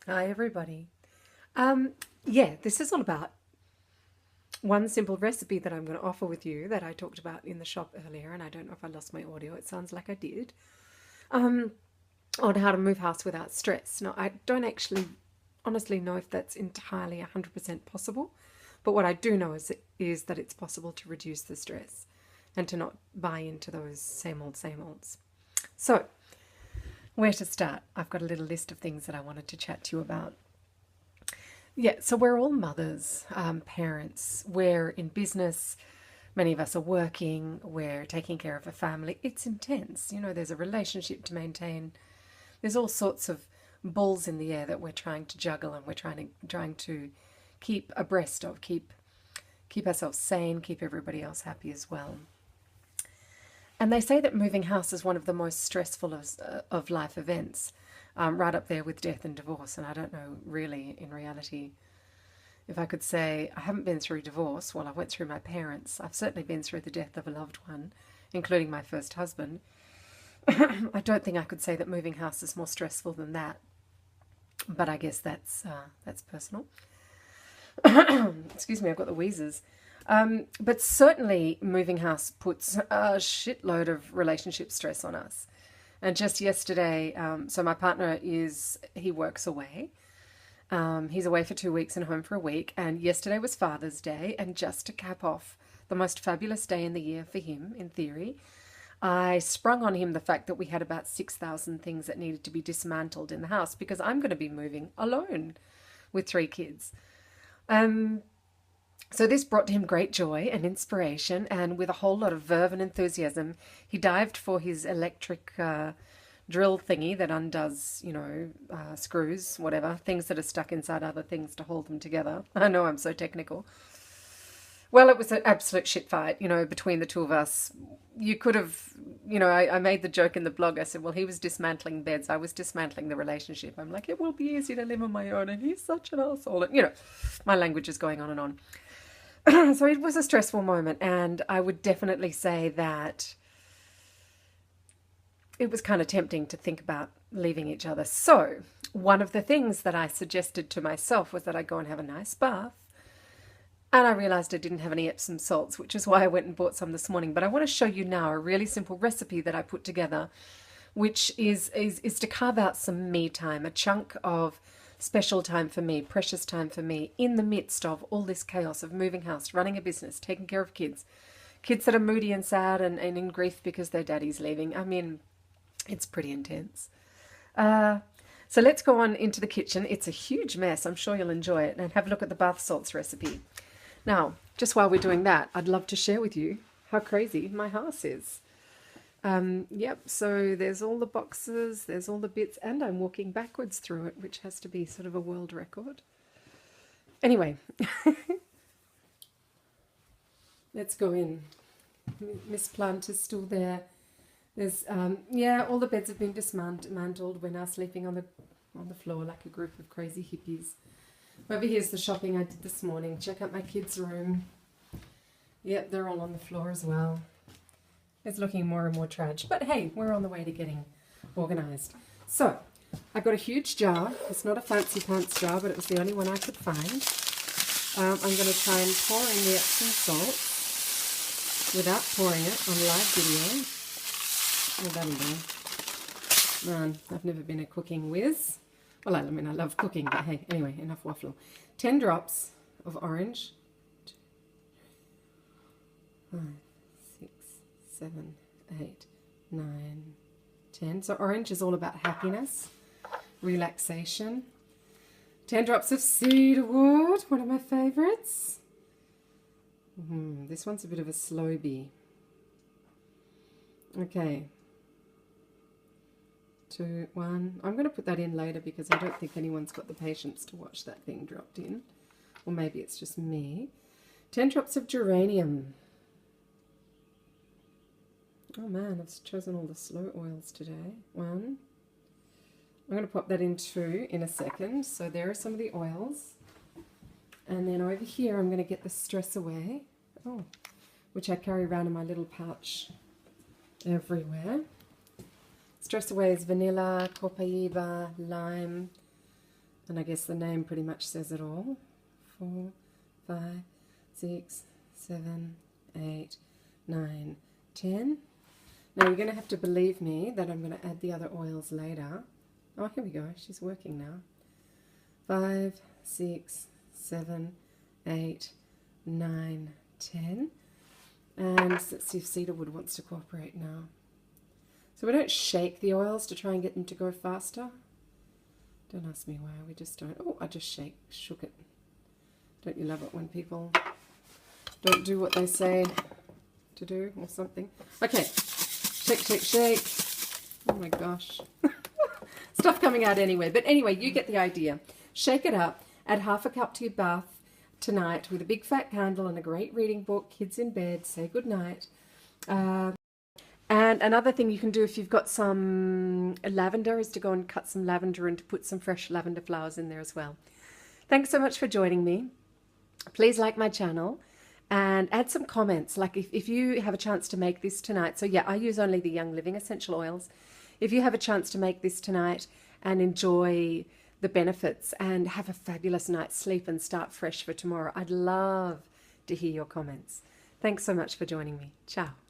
Hi, everybody. Yeah, this is all about one simple recipe that I'm going to offer with you that I talked about in the shop earlier, and I don't know if I lost my audio. It sounds like I did. Um, on how to move house without stress. Now, I don't actually honestly know if that's entirely 100% possible, but what I do know is that it's possible to reduce the stress and to not buy into those same olds. So, where to start? I've got a little list of things that I wanted to chat to you about. Yeah, so we're all mothers, parents. We're in business. Many of us are working. We're taking care of a family. It's intense. There's a relationship to maintain. There's all sorts of balls in the air that we're trying to juggle, and we're trying to keep abreast of, keep ourselves sane, keep everybody else happy as well. And they say that moving house is one of the most stressful of life events, right up there with death and divorce. And I don't know really, in reality, if I could say I haven't been through divorce. Well, I went through my parents. I've certainly been through the death of a loved one, including my first husband. I don't think I could say that moving house is more stressful than that. But I guess that's personal. Excuse me, I've got the wheezes. But certainly, moving house puts a shitload of relationship stress on us. And just yesterday, so my partner he works away. He's away for 2 weeks and home for a week. And yesterday was Father's Day. And just to cap off the most fabulous day in the year for him, in theory, I sprung on him the fact that we had about 6,000 things that needed to be dismantled in the house because I'm going to be moving alone with 3 kids. Um, so this brought him great joy and inspiration, and with a whole lot of verve and enthusiasm, he dived for his electric drill thingy that undoes, screws, whatever, things that are stuck inside other things to hold them together. I know I'm so technical. Well, it was an absolute shit fight, between the two of us. You could have, I made the joke in the blog. I said, well, he was dismantling beds. I was dismantling the relationship. I'm like, it will be easy to live on my own. And he's such an asshole. And, my language is going on and on. So it was a stressful moment. And I would definitely say that it was kind of tempting to think about leaving each other. So one of the things that I suggested to myself was that I go and have a nice bath. And I realized I didn't have any Epsom salts, which is why I went and bought some this morning. But I want to show you now a really simple recipe that I put together, which is to carve out some me time, a chunk of special time for me, precious time for me, in the midst of all this chaos of moving house, running a business, taking care of kids that are moody and sad and in grief because their daddy's leaving. I mean, it's pretty intense. So let's go on into the kitchen. It's a huge mess. I'm sure you'll enjoy it. And have a look at the bath salts recipe. Now, just while we're doing that, I'd love to share with you how crazy my house is. Yep, so there's all the boxes, there's all the bits, and I'm walking backwards through it, which has to be sort of a world record. Anyway, let's go in. Miss Plant is still there. There's, yeah, all the beds have been dismantled. We're now sleeping on the floor like a group of crazy hippies. Over here's the shopping I did this morning. Check out my kids' room. Yep, they're all on the floor as well. It's looking more and more tragic. But hey, we're on the way to getting organised. So, I've got a huge jar. It's not a fancy pants jar, but it was the only one I could find. I'm going to try and pour in the Epsom salt without pouring it on live video. Oh, that'll do. Man, I've never been a cooking whiz. Well, I mean, I love cooking, but hey, anyway, enough waffle. 10 drops of orange. 5, 6, 7, 8, 9, 10. So orange is all about happiness, relaxation. 10 drops of cedarwood, one of my favorites. This one's a bit of a slow bee. Okay. 2, 1. I'm going to put that in later because I don't think anyone's got the patience to watch that thing dropped in. Or maybe it's just me. 10 drops of geranium. Oh man, I've chosen all the slow oils today. 1. I'm going to pop that in 2 in a second. So there are some of the oils. And then over here I'm going to get the stress away. Oh, which I carry around in my little pouch everywhere. Stress away is vanilla, copaiba, lime, And I guess the name pretty much says it all. 4, 5, 6, 7, 8, 9, 10. Now you're going to have to believe me that I'm going to add the other oils later. Oh, here we go. She's working now. 5, 6, 7, 8, 9, 10. And let's see if Cedarwood wants to cooperate now. So we don't shake the oils to try and get them to go faster. Don't ask me why. We just don't. Oh, I just shook it. Don't you love it when people don't do what they say to do or something? Okay. Shake, shake, shake. Oh my gosh. Stuff coming out anyway. But anyway, you get the idea. Shake it up. Add half a cup to your bath tonight with a big fat candle and a great reading book. Kids in bed. Say good night. And another thing you can do if you've got some lavender is to go and cut some lavender and to put some fresh lavender flowers in there as well. Thanks so much for joining me. Please like my channel. And add some comments, like if you have a chance to make this tonight. So yeah, I use only the Young Living essential oils. If you have a chance to make this tonight and enjoy the benefits and have a fabulous night's sleep and start fresh for tomorrow, I'd love to hear your comments. Thanks so much for joining me. Ciao.